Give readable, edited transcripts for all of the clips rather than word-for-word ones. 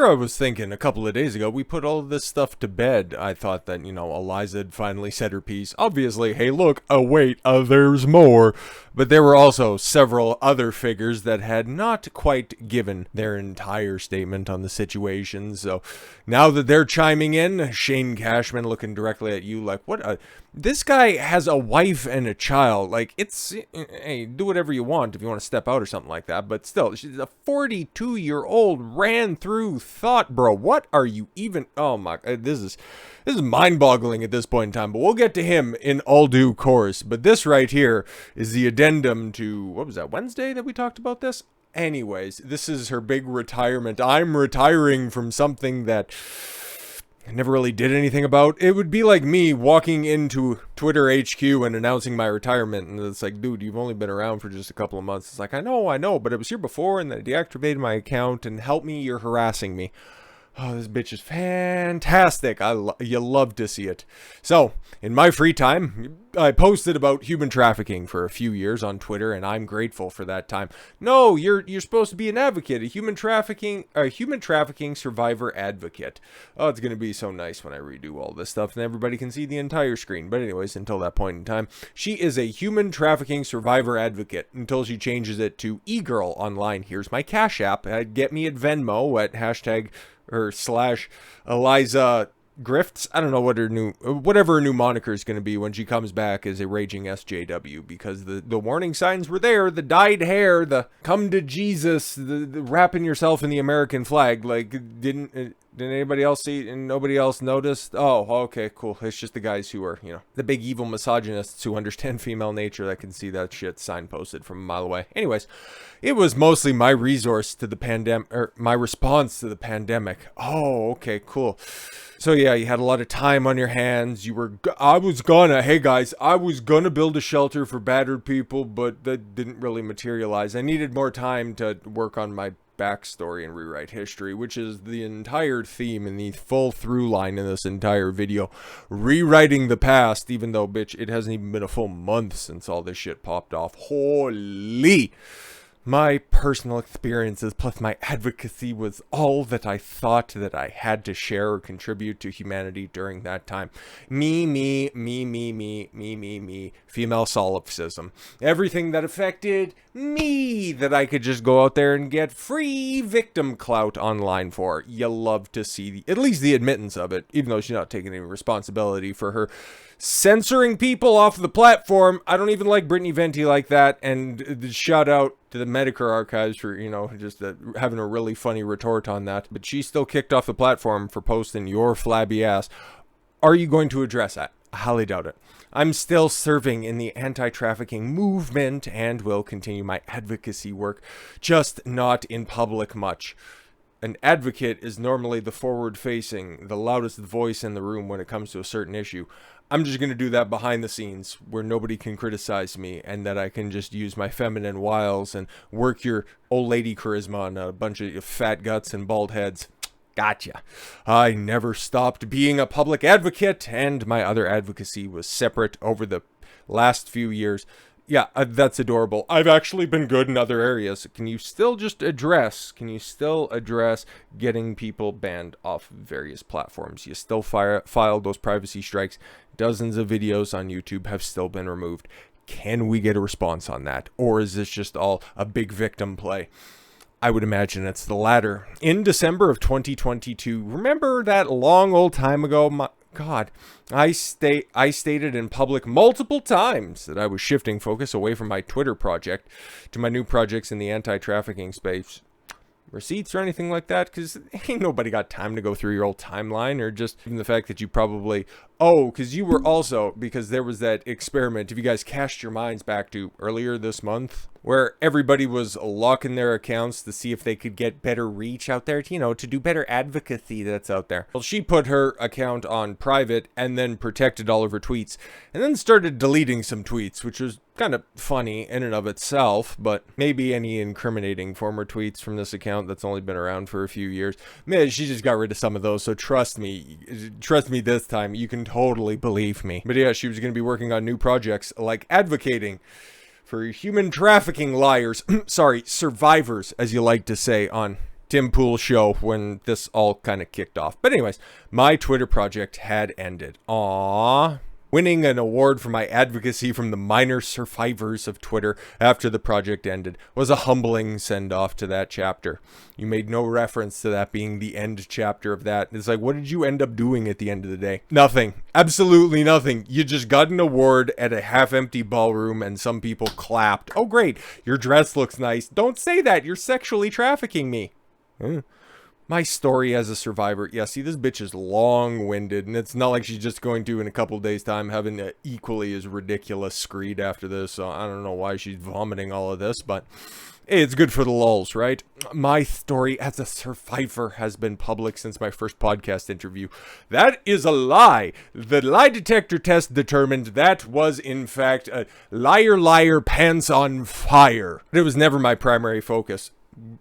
Here I was thinking a couple of days ago, we put all of this stuff to bed. I thought that, Eliza had finally said her piece. Obviously, hey, look, wait, there's more. But there were also several other figures that had not quite given their entire statement on the situation. So now that they're chiming in, Shane Cashman looking directly at you like, what? This guy has a wife and a child. Like, hey, do whatever you want if you want to step out or something like that. But still, she's a 42-year-old ran through thought, bro. What are you even? Oh my, this is mind-boggling at this point in time. But we'll get to him in all due course. But this right here is the addendum to, what was that, Wednesday that we talked about this? Anyways, this is her big retirement. I'm retiring from something that I never really did anything about. It would be like me walking into Twitter HQ and announcing my retirement. And it's like, dude, you've only been around for just a couple of months. It's like, I know, but it was here before and then I deactivated my account and help me, you're harassing me. Oh, this bitch is fantastic. You love to see it. So, in my free time, I posted about human trafficking for a few years on Twitter, and I'm grateful for that time. No, you're supposed to be an advocate, a human trafficking survivor advocate. Oh, it's gonna be so nice when I redo all this stuff and everybody can see the entire screen. But anyways, until that point in time, she is a human trafficking survivor advocate until she changes it to e-girl online. Here's my Cash App. Get me at Venmo at hashtag or / Eliza Grifts. I don't know what whatever her new moniker is going to be when she comes back as a raging SJW, because the warning signs were there. The dyed hair, the come to Jesus, the wrapping yourself in the American flag. Like, did anybody else see and nobody else noticed? Oh, okay, cool. It's just the guys who are, the big evil misogynists who understand female nature that can see that shit signposted from a mile away. Anyways, it was mostly my resource to the pandemic, or my response to the pandemic. Oh, okay, cool. So yeah, you had a lot of time on your hands. I was gonna build a shelter for battered people, but that didn't really materialize. I needed more time to work on my backstory and rewrite history, which is the entire theme and the full through line in this entire video. Rewriting the past, even though, bitch, it hasn't even been a full month since all this shit popped off. Holy! My personal experiences plus my advocacy was all that I thought that I had to share or contribute to humanity during that time. Me, female solipsism. Everything that affected me that I could just go out there and get free victim clout online for. You love to see at least the admittance of it, even though she's not taking any responsibility for her censoring people off the platform. I don't even like Brittany Venti like that. And shout out to the Medicare archives for, just having a really funny retort on that. But she's still kicked off the platform for posting your flabby ass. Are you going to address that? I highly doubt it. I'm still serving in the anti-trafficking movement and will continue my advocacy work, just not in public much. An advocate is normally the forward-facing, the loudest voice in the room when it comes to a certain issue. I'm just going to do that behind the scenes where nobody can criticize me and that I can just use my feminine wiles and work your old lady charisma on a bunch of fat guts and bald heads. Gotcha. I never stopped being a public advocate, and my other advocacy was separate over the last few years. Yeah, that's adorable. I've actually been good in other areas. Can you still address getting people banned off various platforms? You still filed those privacy strikes. Dozens of videos on YouTube have still been removed. Can we get a response on that? Or is this just all a big victim play? I would imagine it's the latter. In December of 2022, remember that long old time ago? God, I stated in public multiple times that I was shifting focus away from my Twitter project to my new projects in the anti-trafficking space. Receipts or anything like that? Because ain't nobody got time to go through your old timeline, or just even the fact that you probably... Oh, because you were also... Because there was that experiment, if you guys cast your minds back to earlier this month, where everybody was locking their accounts to see if they could get better reach out there, to do better advocacy that's out there. Well, she put her account on private and then protected all of her tweets, and then started deleting some tweets, which was kind of funny in and of itself, but maybe any incriminating former tweets from this account that's only been around for a few years. Man, she just got rid of some of those, so trust me this time, you can totally believe me. But yeah, she was going to be working on new projects like advocating for human trafficking liars, sorry, survivors, as you like to say on Tim Pool show when this all kind of kicked off. But anyways, my Twitter project had ended. Aww. Winning an award for my advocacy from the minor survivors of Twitter after the project ended was a humbling send-off to that chapter. You made no reference to that being the end chapter of that. It's like, what did you end up doing at the end of the day? Nothing. Absolutely nothing. You just got an award at a half-empty ballroom and some people clapped. Oh, great. Your dress looks nice. Don't say that. You're sexually trafficking me. My story as a survivor. Yeah, see, this bitch is long-winded, and it's not like she's just going to, in a couple days' time, having an equally as ridiculous screed after this, so I don't know why she's vomiting all of this, but hey, it's good for the lulz, right? My story as a survivor has been public since my first podcast interview. That is a lie. The lie detector test determined that was, in fact, a liar, liar, pants on fire. But it was never my primary focus.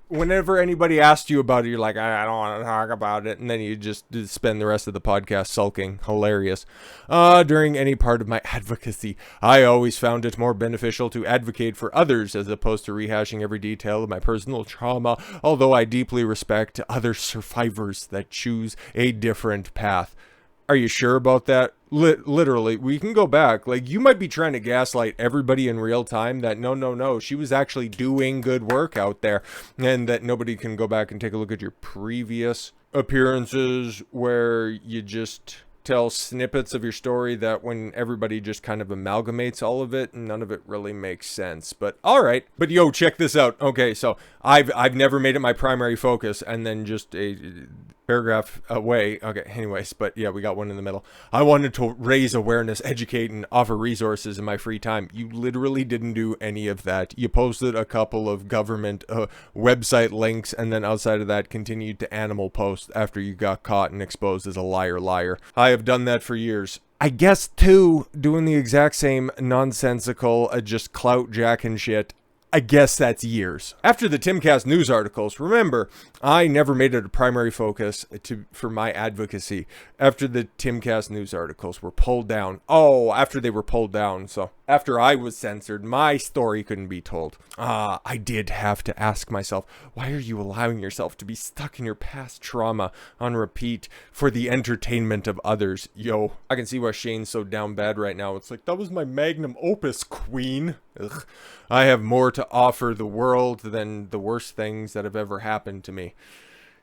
Whenever anybody asked you about it, you're like, I don't want to talk about it. And then you just spend the rest of the podcast sulking. Hilarious. During any part of my advocacy, I always found it more beneficial to advocate for others as opposed to rehashing every detail of my personal trauma, although I deeply respect other survivors that choose a different path. Are you sure about that? Literally, we can go back. Like, you might be trying to gaslight everybody in real time that no, she was actually doing good work out there, and that nobody can go back and take a look at your previous appearances where you just tell snippets of your story that when everybody just kind of amalgamates all of it, none of it really makes sense. But all right. But yo, check this out. Okay, so I've never made it my primary focus, and then just a paragraph away. Okay, anyways, but yeah, we got one in the middle. I wanted to raise awareness, educate, and offer resources in my free time. You literally didn't do any of that. You posted a couple of government website links, and then outside of that, continued to animal post after you got caught and exposed as a liar. I have done that for years. I guess, too, doing the exact same nonsensical, just clout jacking shit. I guess that's years. After the Timcast news articles, remember, I never made it a primary focus for my advocacy. After the Timcast news articles were pulled down. Oh, after they were pulled down. So after I was censored, my story couldn't be told. I did have to ask myself, why are you allowing yourself to be stuck in your past trauma on repeat for the entertainment of others? Yo, I can see why Shane's so down bad right now. It's like, that was my magnum opus, queen. Ugh. I have more to offer the world than the worst things that have ever happened to me.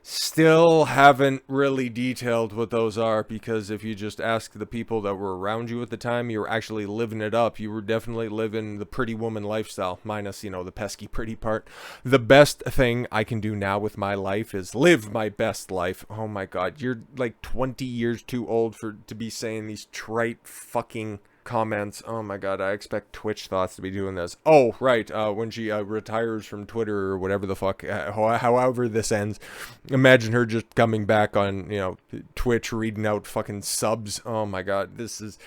Still haven't really detailed what those are, because if you just ask the people that were around you at the time, you were actually living it up. You were definitely living the pretty woman lifestyle, minus, the pesky pretty part. The best thing I can do now with my life is live my best life. Oh my god, you're like 20 years too old to be saying these trite fucking comments. Oh my god, I expect Twitch Thoughts to be doing this. Oh, right, when she retires from Twitter or whatever the fuck, however this ends, imagine her just coming back on, Twitch, reading out fucking subs. Oh my god, this is...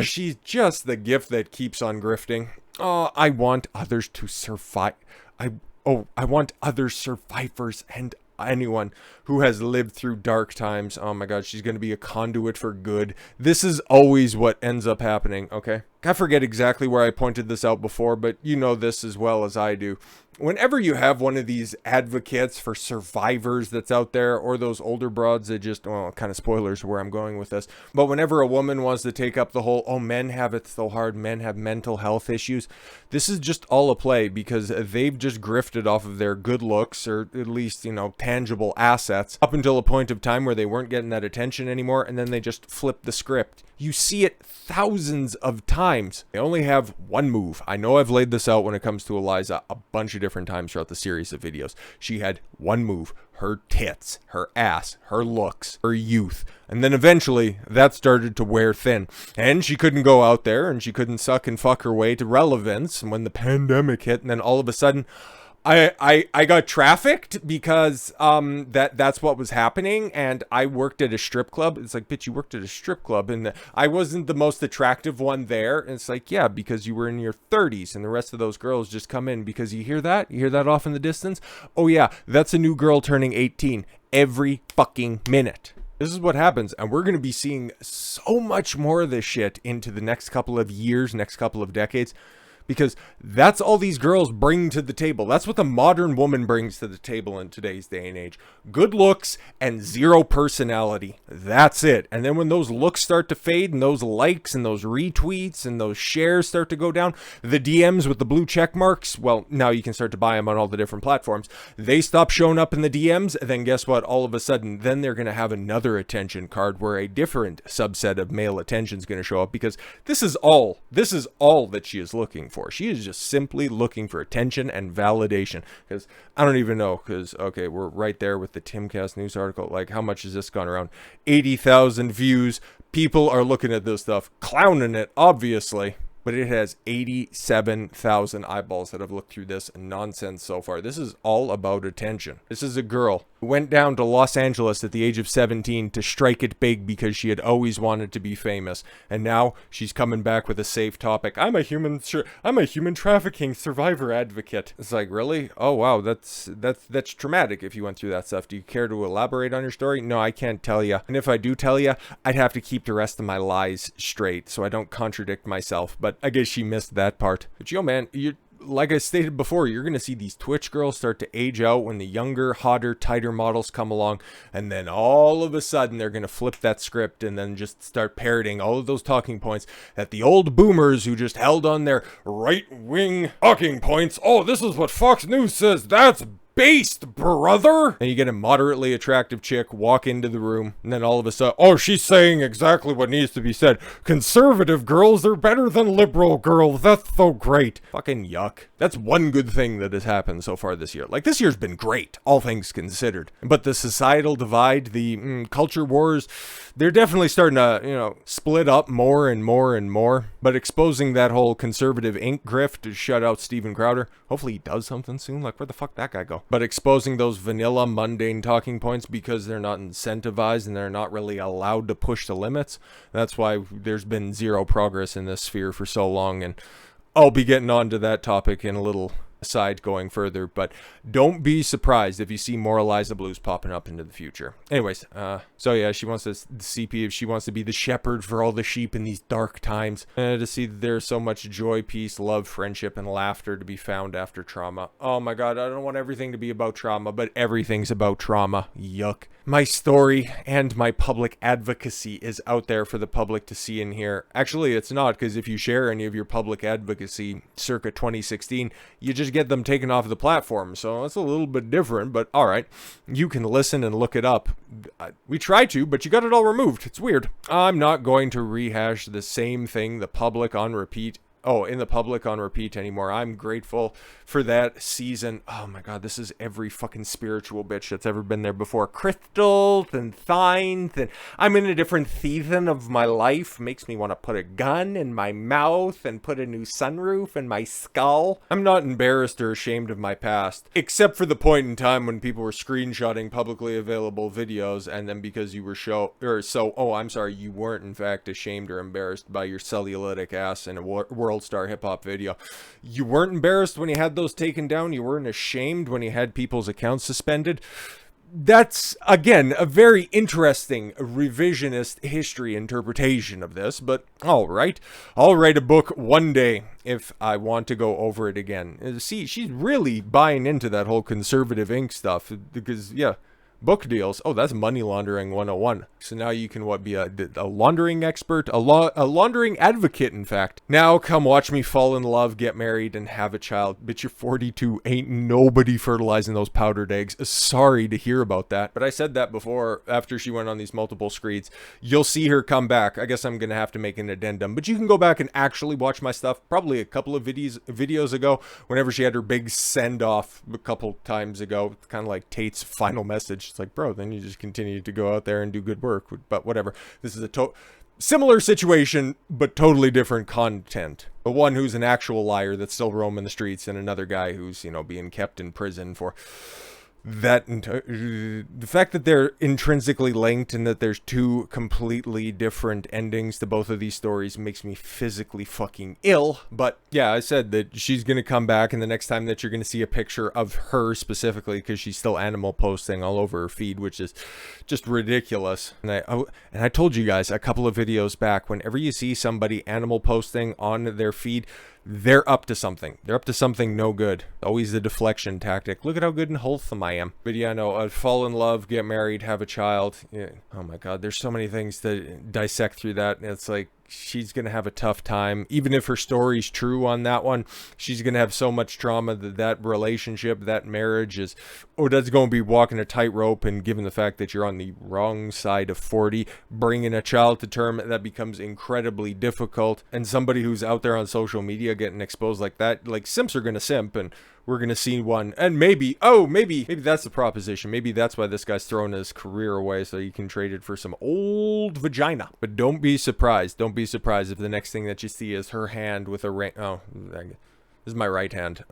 she's just the gift that keeps on grifting. I want others to survive. I want other survivors and anyone who has lived through dark times. Oh my god, she's going to be a conduit for good. This is always what ends up happening, okay? I forget exactly where I pointed this out before, but you know this as well as I do. Whenever you have one of these advocates for survivors that's out there, or those older broads that just, well, kind of spoilers where I'm going with this, but whenever a woman wants to take up the whole, oh, men have it so hard, men have mental health issues, this is just all a play, because they've just grifted off of their good looks, or at least, tangible assets, up until a point of time where they weren't getting that attention anymore, and then they just flipped the script. You see it thousands of times. They only have one move. I know I've laid this out when it comes to Eliza a bunch of different times throughout the series of videos. She had one move: her tits, her ass, her looks, her youth. And then eventually that started to wear thin, and she couldn't go out there and she couldn't suck and fuck her way to relevance. And when the pandemic hit, and then all of a sudden I got trafficked because that's what was happening, and I worked at a strip club. It's like, bitch, you worked at a strip club, and I wasn't the most attractive one there. And it's like, yeah, because you were in your 30s, and the rest of those girls just come in because you hear that off in the distance. Oh yeah, that's a new girl turning 18 every fucking minute. This is what happens, and we're going to be seeing so much more of this shit into the next couple of years, next couple of decades. Because that's all these girls bring to the table. That's what the modern woman brings to the table in today's day and age. Good looks and zero personality. That's it. And then when those looks start to fade and those likes and those retweets and those shares start to go down, the DMs with the blue check marks, well, now you can start to buy them on all the different platforms. They stop showing up in the DMs, and then guess what? All of a sudden, then they're going to have another attention card where a different subset of male attention is going to show up, because this is all that she is looking for. She is just simply looking for attention and validation. Because I don't even know, because, okay, we're right there with the Timcast news article. Like, how much has this gone around? 80,000 views. People are looking at this stuff, clowning it, obviously. But it has 87,000 eyeballs that have looked through this nonsense so far. This is all about attention. This is a girl who went down to Los Angeles at the age of 17 to strike it big because she had always wanted to be famous. And now she's coming back with a safe topic. I'm a human trafficking survivor advocate. It's like, really? Oh, wow, that's traumatic if you went through that stuff. Do you care to elaborate on your story? No, I can't tell you. And if I do tell you, I'd have to keep the rest of my lies straight so I don't contradict myself. But I guess she missed that part. But yo, man, like I stated before, you're going to see these Twitch girls start to age out when the younger, hotter, tighter models come along. And then all of a sudden, they're going to flip that script and then just start parroting all of those talking points that the old boomers who just held on their right-wing talking points. Oh, this is what Fox News says. That's based, brother. And you get a moderately attractive chick walk into the room, and then all of a sudden, oh, she's saying exactly what needs to be said. Conservative girls are better than liberal girls. That's so great. Fucking yuck. That's one good thing that has happened so far this year. Like, this year's been great, all things considered. But the societal divide, the culture wars, they're definitely starting to, split up more and more and more. But exposing that whole conservative ink grift to shut out Steven Crowder. Hopefully he does something soon. Like, where the fuck that guy go? But exposing those vanilla, mundane talking points because they're not incentivized and they're not really allowed to push the limits. That's why there's been zero progress in this sphere for so long. And I'll be getting onto that topic in a little aside going further, but don't be surprised if you see more Eliza Bleus popping up into the future. Anyways, so yeah, she wants to she wants to be the shepherd for all the sheep in these dark times, to see that there's so much joy, peace, love, friendship, and laughter to be found after trauma. Oh my god, I don't want everything to be about trauma, but everything's about trauma. Yuck. My story and my public advocacy is out there for the public to see and hear. Actually, it's not, because if you share any of your public advocacy circa 2016, you just get them taken off the platform. So it's a little bit different, but all right. You can listen and look it up. We try to, but you got it all removed. It's weird. I'm not going to rehash the same thing, the public on repeat. In the public on repeat anymore. I'm grateful for that season. Oh my god, this is every fucking spiritual bitch that's ever been there before. Crystals and signs, and I'm in a different season of my life. Makes me want to put a gun in my mouth and put a new sunroof in my skull. I'm not embarrassed or ashamed of my past, except for the point in time when people were screenshotting publicly available videos, and then because you were you weren't in fact ashamed or embarrassed by your cellulitic ass in a world star hip-hop video. You weren't embarrassed when you had those taken down. You weren't ashamed when you had people's accounts suspended. That's, again, a very interesting revisionist history interpretation of this, but all right. I'll write a book one day if I want to go over it again. See, she's really buying into that whole conservative ink stuff because, yeah, book deals. Oh, that's money laundering 101. So now you can be a laundering expert, a laundering advocate, in fact. Now come watch me fall in love, get married, and have a child. Bitch, you're 42. Ain't nobody fertilizing those powdered eggs. Sorry to hear about that. But I said that before, after she went on these multiple screeds. You'll see her come back. I guess I'm going to have to make an addendum. But you can go back and actually watch my stuff. Probably a couple of videos ago, whenever she had her big send-off a couple times ago. Kind of like Tate's final message. It's like, bro, then you just continue to go out there and do good work. But whatever. This is a similar situation, but totally different content. The one who's an actual liar that's still roaming the streets, and another guy who's, being kept in prison for that. The fact that they're intrinsically linked and that there's two completely different endings to both of these stories makes me physically fucking ill. But yeah, I said that she's gonna come back, and the next time that you're gonna see a picture of her specifically, because she's still animal posting all over her feed, which is just ridiculous. And I told you guys a couple of videos back, whenever you see somebody animal posting on their feed, they're up to something. They're up to something no good. Always a deflection tactic. Look at how good and wholesome I am. But yeah, no, fall in love, get married, have a child. Yeah. Oh my God, there's so many things to dissect through that. And it's like, she's going to have a tough time. Even if her story's true on that one, she's going to have so much trauma that that relationship, that marriage is, that's going to be walking a tightrope. And given the fact that you're on the wrong side of 40, bringing a child to term, that becomes incredibly difficult. And somebody who's out there on social media getting exposed like that, like simps are going to simp, and we're going to see one. And maybe that's the proposition. Maybe that's why this guy's throwing his career away so he can trade it for some old vagina. But don't be surprised. Don't be surprised if the next thing that you see is her hand with a ring. Oh, this is my right hand.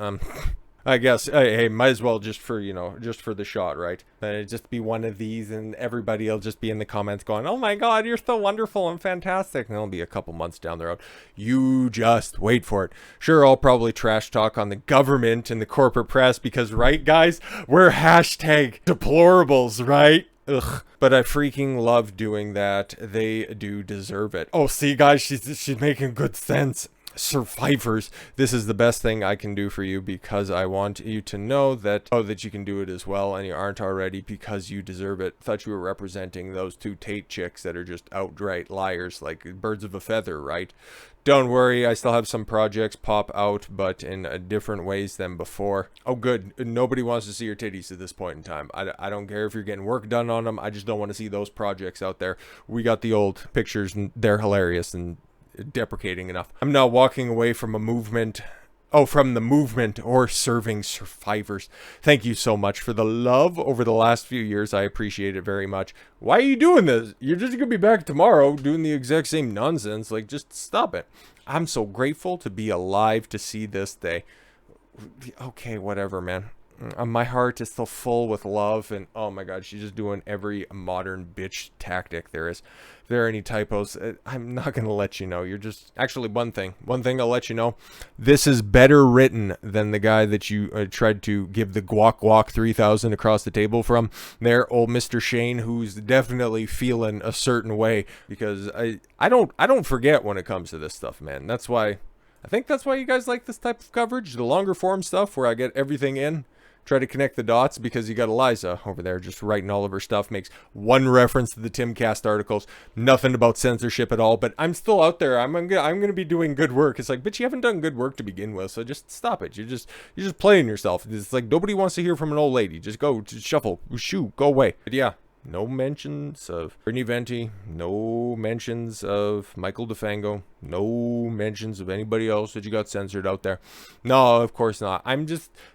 I guess, hey, might as well just for the shot, right? Just be one of these, and everybody will just be in the comments going, oh my God, you're so wonderful and fantastic. And it'll be a couple months down the road. You just wait for it. Sure, I'll probably trash talk on the government and the corporate press because, right, guys, we're hashtag deplorables, right? Ugh. But I freaking love doing that. They do deserve it. Oh, see, guys, she's making good sense. Survivors, this is the best thing I can do for you because I want you to know that that you can do it as well, and you aren't already, because you deserve it. Thought you were representing those two Tate chicks that are just outright liars, like birds of a feather, right? Don't worry, I still have some projects pop out, but in different ways than before. Oh good, nobody wants to see your titties at this point in time. I don't care if you're getting work done on them, I just don't want to see those projects out there. We got the old pictures and they're hilarious and deprecating enough. I'm not walking away from a movement. From the movement or serving survivors. Thank you so much for the love over the last few years. I appreciate it very much. Why are you doing this? You're just gonna be back tomorrow doing the exact same nonsense. Like, just stop it. I'm so grateful to be alive to see this day. Okay, whatever, man. My heart is still full with love, and oh my God, she's just doing every modern bitch tactic there is. If there are any typos, I'm not gonna let you know. You're just actually one thing I'll let you know. This is better written than the guy that you tried to give the guac 3000 across the table from there, old Mr. Shane, who's definitely feeling a certain way, because I don't forget when it comes to this stuff, man. I think that's why you guys like this type of coverage, the longer form stuff where I get everything in. Try to connect the dots, because you got Eliza over there just writing all of her stuff, makes one reference to the Timcast articles, nothing about censorship at all, but I'm still out there. I'm gonna be doing good work. It's like, but you haven't done good work to begin with, so just stop it. You're just playing yourself. It's like nobody wants to hear from an old lady. Just go, just shuffle, shoo, go away. But yeah. No mentions of Bernie Venti, no mentions of Michael DeFango, no mentions of anybody else that you got censored out there. No, of course not.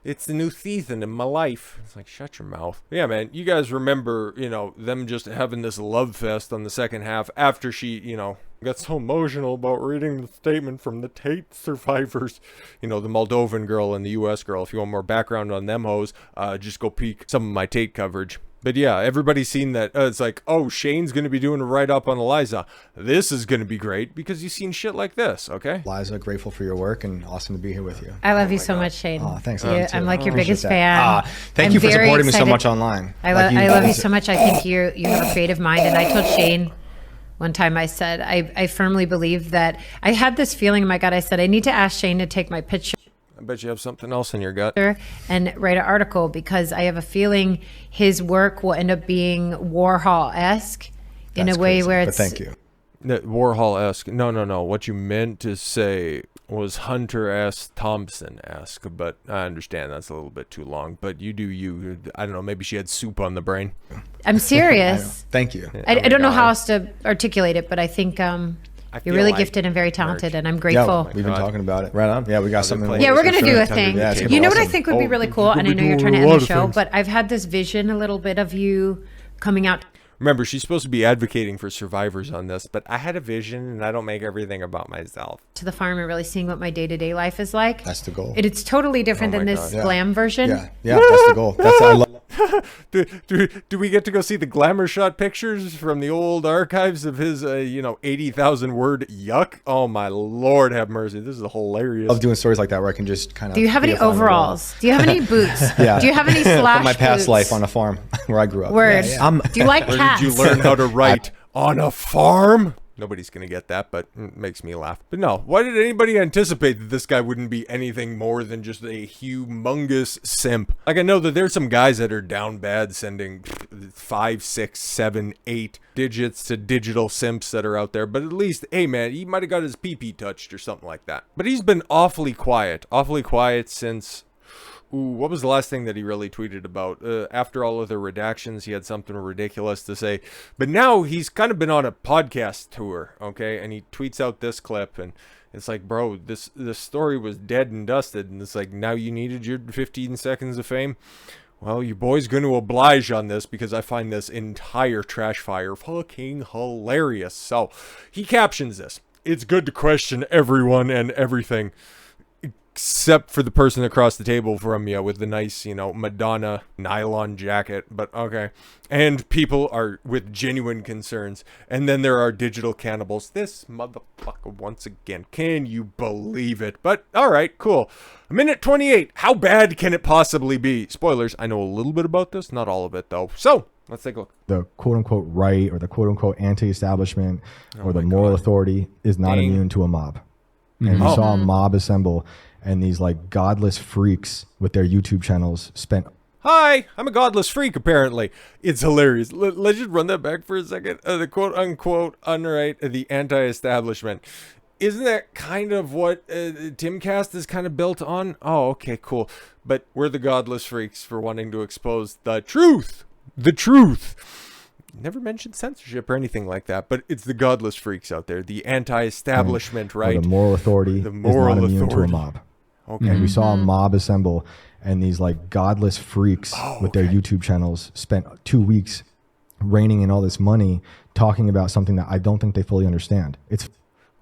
It's the new season in my life. It's like, shut your mouth. Yeah, man, you guys remember, them just having this love fest on the second half after she, got so emotional about reading the statement from the Tate survivors. The Moldovan girl and the US girl. If you want more background on them hoes, just go peek some of my Tate coverage. But yeah, everybody's seen that. It's like, oh, Shane's going to be doing a write-up on Eliza. This is going to be great because you've seen shit like this, okay? Eliza, grateful for your work and awesome to be here with you. I love you so much, Shane. Oh, thanks. I'm like your biggest fan. Thank you for supporting me so much online. I love you so much. I think you have a creative mind. And I told Shane one time, I said, I firmly believe that I had this feeling, oh my God, I said, I need to ask Shane to take my picture. I bet you have something else in your gut. And write an article, because I have a feeling his work will end up being Warhol-esque in a way where it's... But thank you. Warhol-esque. No. What you meant to say was Hunter S. Thompson-esque, but I understand that's a little bit too long. But you do you. I don't know, maybe she had soup on the brain. I'm serious. Thank you. I don't know how else to articulate it, but I think... You're really gifted and very talented, and I'm grateful. Yeah, we've been talking about it. Right on. Yeah, we got something. Yeah, we're going to do a thing. Yeah, you know what I think would be really cool? And I know you're trying to end the show, but I've had this vision a little bit of you coming out. Remember, she's supposed to be advocating for survivors on this, but I had a vision, and I don't make everything about myself. To the farm and really seeing what my day-to-day life is like. That's the goal. It's totally different than this glam version. Yeah, that's the goal. I love. Do we get to go see the glamour shot pictures from the old archives of his 80,000 word yuck? Oh my Lord, have mercy. This is hilarious. I love doing stories like that where I can just kind of... Do you have any overalls? Do you have any boots? Yeah. Do you have any slash from my past boots? life on a farm where I grew up. Word. Do you like cats? Where did you learn how to write on a farm? Nobody's going to get that, but it makes me laugh. But no, why did anybody anticipate that this guy wouldn't be anything more than just a humongous simp? Like, I know that there's some guys that are down bad sending 5, 6, 7, 8 digits to digital simps that are out there, but at least, hey man, he might have got his pee-pee touched or something like that. But he's been awfully quiet since... Ooh, what was the last thing that he really tweeted about? After all of the redactions, he had something ridiculous to say. But now he's kind of been on a podcast tour, okay? And he tweets out this clip, and it's like, bro, this story was dead and dusted. And it's like, now you needed your 15 seconds of fame? Well, your boy's going to oblige on this because I find this entire trash fire fucking hilarious. So he captions this. It's good to question everyone and everything, except for the person across the table from you with the nice, Madonna nylon jacket, but okay. And people are with genuine concerns. And then there are digital cannibals. This motherfucker once again. Can you believe it? But all right, cool. A minute 28. How bad can it possibly be? Spoilers. I know a little bit about this, not all of it though. So let's take a look. The quote unquote right or the quote unquote anti-establishment or the moral authority is not immune to a mob. And we saw a mob assemble, and these like godless freaks with their YouTube channels spent. Hi, I'm a godless freak, apparently. It's hilarious. Let's just run that back for a second. The quote unquote unright, the anti-establishment. Isn't that kind of what Timcast is kind of built on? Oh, okay, cool. But we're the godless freaks for wanting to expose the truth. The truth. Never mentioned censorship or anything like that, but it's the godless freaks out there, the anti-establishment, right? The moral authority is not immune to a mob. Okay. And we saw a mob assemble, and these like godless freaks with their YouTube channels spent 2 weeks reining in all this money, talking about something that I don't think they fully understand. It's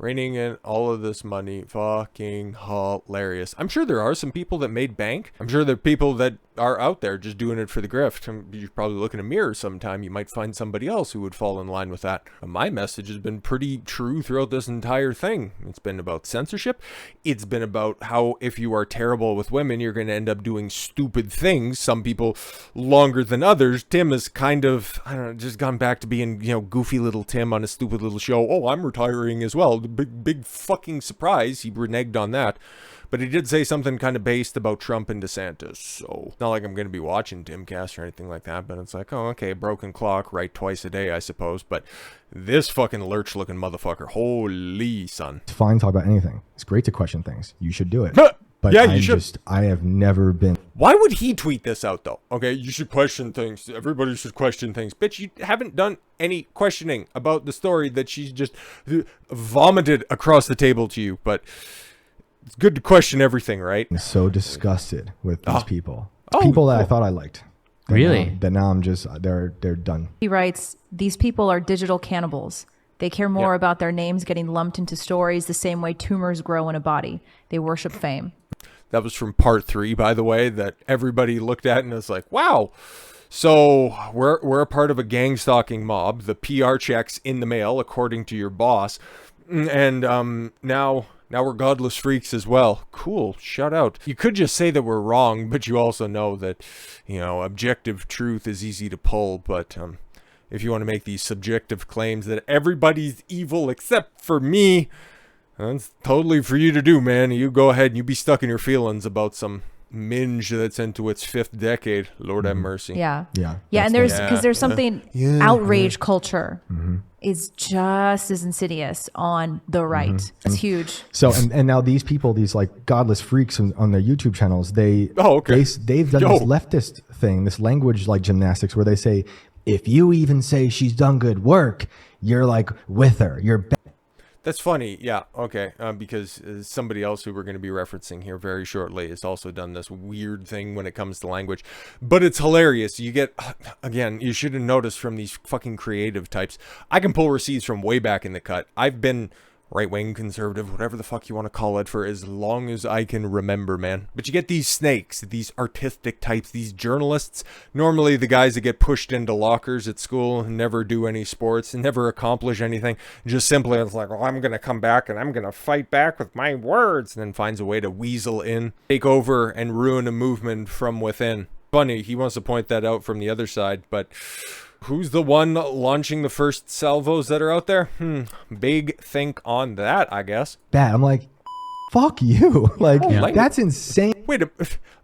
Raining in all of this money, fucking hilarious. I'm sure there are some people that made bank. I'm sure there are people that are out there just doing it for the grift. You probably look in a mirror sometime. You might find somebody else who would fall in line with that. My message has been pretty true throughout this entire thing. It's been about censorship. It's been about how if you are terrible with women, you're going to end up doing stupid things. Some people longer than others. Tim has kind of, I don't know, just gone back to being, goofy little Tim on a stupid little show. Oh, I'm retiring as well. Big fucking surprise. He reneged on that. But he did say something kind of based about Trump and DeSantis. So it's not like I'm going to be watching Timcast or anything like that. But it's like, oh, okay, broken clock, right twice a day, I suppose. But this fucking lurch-looking motherfucker, holy son. It's fine to talk about anything. It's great to question things. You should do it. But yeah, you should. I have never been. Why would he tweet this out, though? Okay, you should question things. Everybody should question things. Bitch, you haven't done any questioning about the story that she's just vomited across the table to you. But it's good to question everything, right? I'm so disgusted with these people. People that I thought I liked. Really? That now I'm just, they're done. He writes, these people are digital cannibals. They care more about their names getting lumped into stories the same way tumors grow in a body. They worship fame. That was from part 3, by the way, that everybody looked at and was like, wow. So we're a part of a gang stalking mob. The PR checks in the mail, according to your boss. And now we're godless freaks as well. Cool. Shout out. You could just say that we're wrong, but you also know that, objective truth is easy to pull. But if you want to make these subjective claims that everybody's evil except for me, that's totally for you to do, man. You go ahead and you be stuck in your feelings about some minge that's into its 5th decade. Lord have mercy. Yeah. Yeah. Yeah. And there's something, outrage culture is just as insidious on the right. It's huge. So, and now these people, these like godless freaks on their YouTube channels, they've done this leftist thing, this language like gymnastics where they say, if you even say she's done good work, you're like with her. You're That's funny. Yeah. Okay. Because somebody else who we're going to be referencing here very shortly has also done this weird thing when it comes to language. But it's hilarious. You get, again, you should have noticed from these fucking creative types. I can pull receipts from way back in the cut. I've been right-wing, conservative, whatever the fuck you want to call it, for as long as I can remember, man. But you get these snakes, these artistic types, these journalists, normally the guys that get pushed into lockers at school, never do any sports, never accomplish anything, just simply it's like, oh, I'm going to come back and I'm going to fight back with my words, and then finds a way to weasel in, take over, and ruin a movement from within. Funny, he wants to point that out from the other side, but Who's the one launching the first salvos that are out there? Big think on that, I guess. Bad. I'm like, fuck you. Like, that's insane. Wait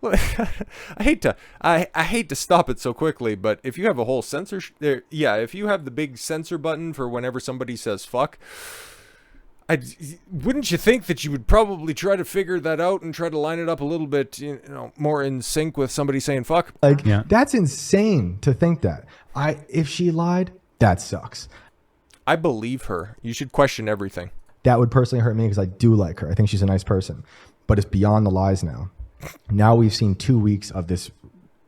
I hate to stop it so quickly, but if you have a whole if you have the big censor button for whenever somebody says fuck, wouldn't you think that you would probably try to figure that out and try to line it up a little bit, more in sync with somebody saying fuck? Like, that's insane to think that. If she lied, that sucks. I believe her. You should question everything. That would personally hurt me because I do like her. I think she's a nice person, but it's beyond the lies now. Now we've seen 2 weeks of this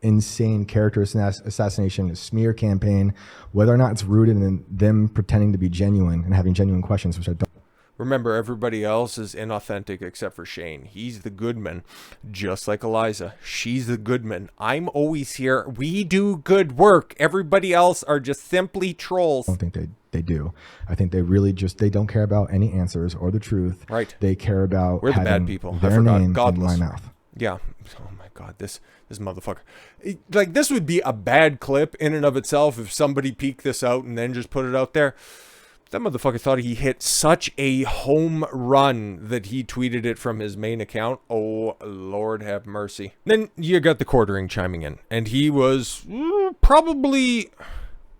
insane character assassination, smear campaign, whether or not it's rooted in them pretending to be genuine and having genuine questions, which I don't. Remember, everybody else is inauthentic except for Shane. He's the good man, just like Eliza. She's the good man. I'm always here. We do good work. Everybody else are just simply trolls. I don't think they do. I think they really they don't care about any answers or the truth. Right. They care about We're the bad people. Their name Godless. In my mouth. Yeah. Oh my God, this motherfucker. Like, this would be a bad clip in and of itself if somebody peeked this out and then just put it out there. That motherfucker thought he hit such a home run that he tweeted it from his main account. Oh, Lord have mercy. Then you got the quartering chiming in, and he was probably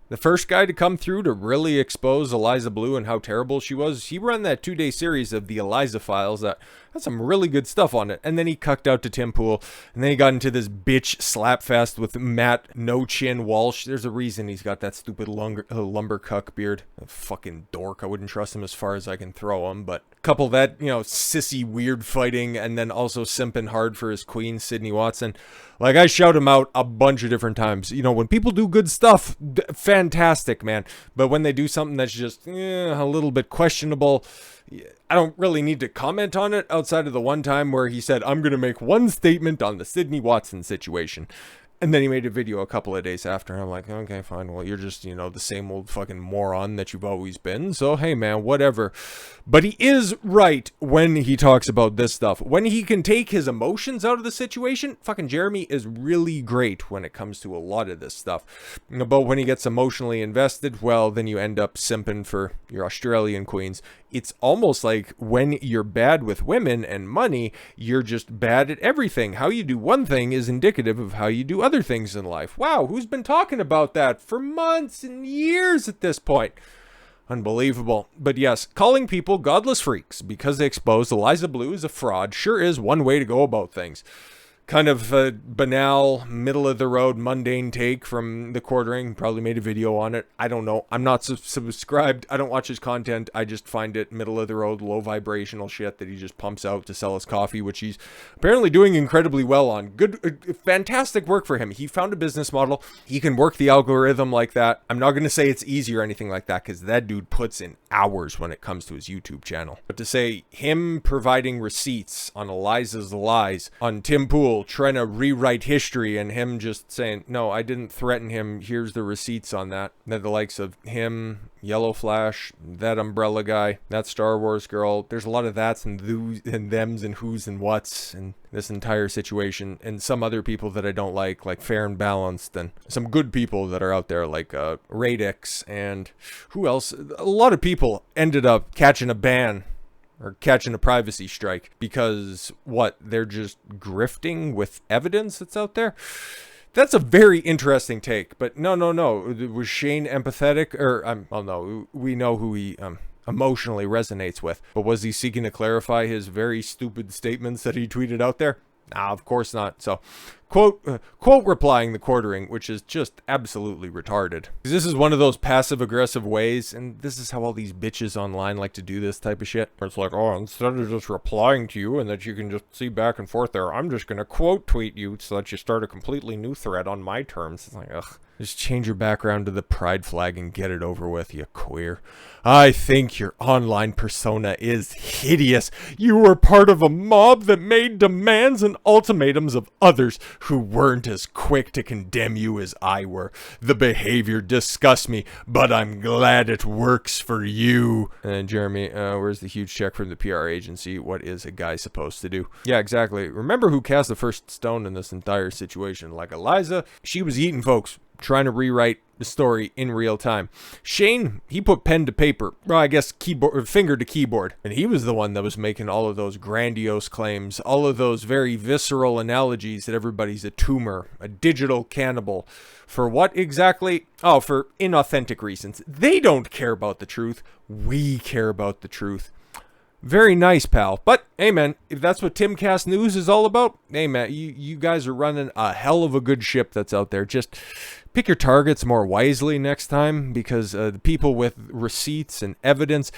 the first guy to come through to really expose Eliza Bleu and how terrible she was. He ran that 2-day series of the Eliza Files that had some really good stuff on it. And then he cucked out to Tim Pool. And then he got into this bitch slap fest with Matt No Chin Walsh. There's a reason he's got that stupid lumber cuck beard. A fucking dork. I wouldn't trust him as far as I can throw him. But couple that, sissy weird fighting and then also simping hard for his queen, Sydney Watson. Like, I shout him out a bunch of different times. When people do good stuff, fantastic, man. But when they do something that's just a little bit questionable, I don't really need to comment on it outside of the one time where he said, I'm going to make one statement on the Sydney Watson situation. And then he made a video a couple of days after, and I'm like, okay, fine. Well, you're just, the same old fucking moron that you've always been. So, hey, man, whatever. But he is right when he talks about this stuff. When he can take his emotions out of the situation, fucking Jeremy is really great when it comes to a lot of this stuff. But when he gets emotionally invested, well, then you end up simping for your Australian queens. It's almost like when you're bad with women and money, you're just bad at everything. How you do one thing is indicative of how you do other things in life. Wow, who's been talking about that for months and years at this point? Unbelievable. But yes, calling people godless freaks because they exposed Eliza Bleu as a fraud sure is one way to go about things. Kind of a banal, middle-of-the-road, mundane take from the quartering. Probably made a video on it. I don't know. I'm not subscribed. I don't watch his content. I just find it middle-of-the-road, low-vibrational shit that he just pumps out to sell his coffee, which he's apparently doing incredibly well on. Good, fantastic work for him. He found a business model. He can work the algorithm like that. I'm not going to say it's easy or anything like that because that dude puts in hours when it comes to his YouTube channel. But to say him providing receipts on Eliza's lies, on Tim Pool trying to rewrite history and him just saying, no, I didn't threaten him, here's the receipts on that. Then the likes of him, Yellow Flash, that umbrella guy, that Star Wars girl, there's a lot of that's and those and thems and who's and what's and this entire situation, and some other people that I don't like Fair and Balanced, and some good people that are out there like Radix, and who else? A lot of people ended up catching a ban or catching a privacy strike because they're just grifting with evidence that's out there. That's a very interesting take, but no. Was Shane empathetic? Or, no, we know who he emotionally resonates with, but was he seeking to clarify his very stupid statements that he tweeted out there? Nah, of course not. So, quote replying the quartering, which is just absolutely retarded. This is one of those passive-aggressive ways, and this is how all these bitches online like to do this type of shit. Where it's like, oh, instead of just replying to you and that you can just see back and forth there, I'm just going to quote tweet you so that you start a completely new thread on my terms. It's like, ugh. Just change your background to the pride flag and get it over with, you queer. I think your online persona is hideous. You were part of a mob that made demands and ultimatums of others who weren't as quick to condemn you as I were. The behavior disgusts me, but I'm glad it works for you. And Jeremy, where's the huge check from the PR agency? What is a guy supposed to do? Yeah, exactly. Remember who cast the first stone in this entire situation. Like Eliza, she was eating folks. trying to rewrite the story in real time. Shane, he put pen to paper. Well, I guess finger to keyboard. And he was the one that was making all of those grandiose claims, all of those very visceral analogies that everybody's a tumor, a digital cannibal. For what exactly? Oh, for inauthentic reasons. They don't care about the truth. We care about the truth. Very nice, pal. But, hey, man, if that's what Timcast News is all about, hey, man, you guys are running a hell of a good ship that's out there. Just pick your targets more wisely next time, because the people with receipts and evidence,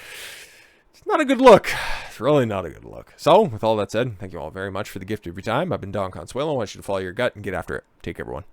it's not a good look. It's really not a good look. So, with all that said, thank you all very much for the gift of your time. I've been Don Consuelo. I want you to follow your gut and get after it. Take care, everyone.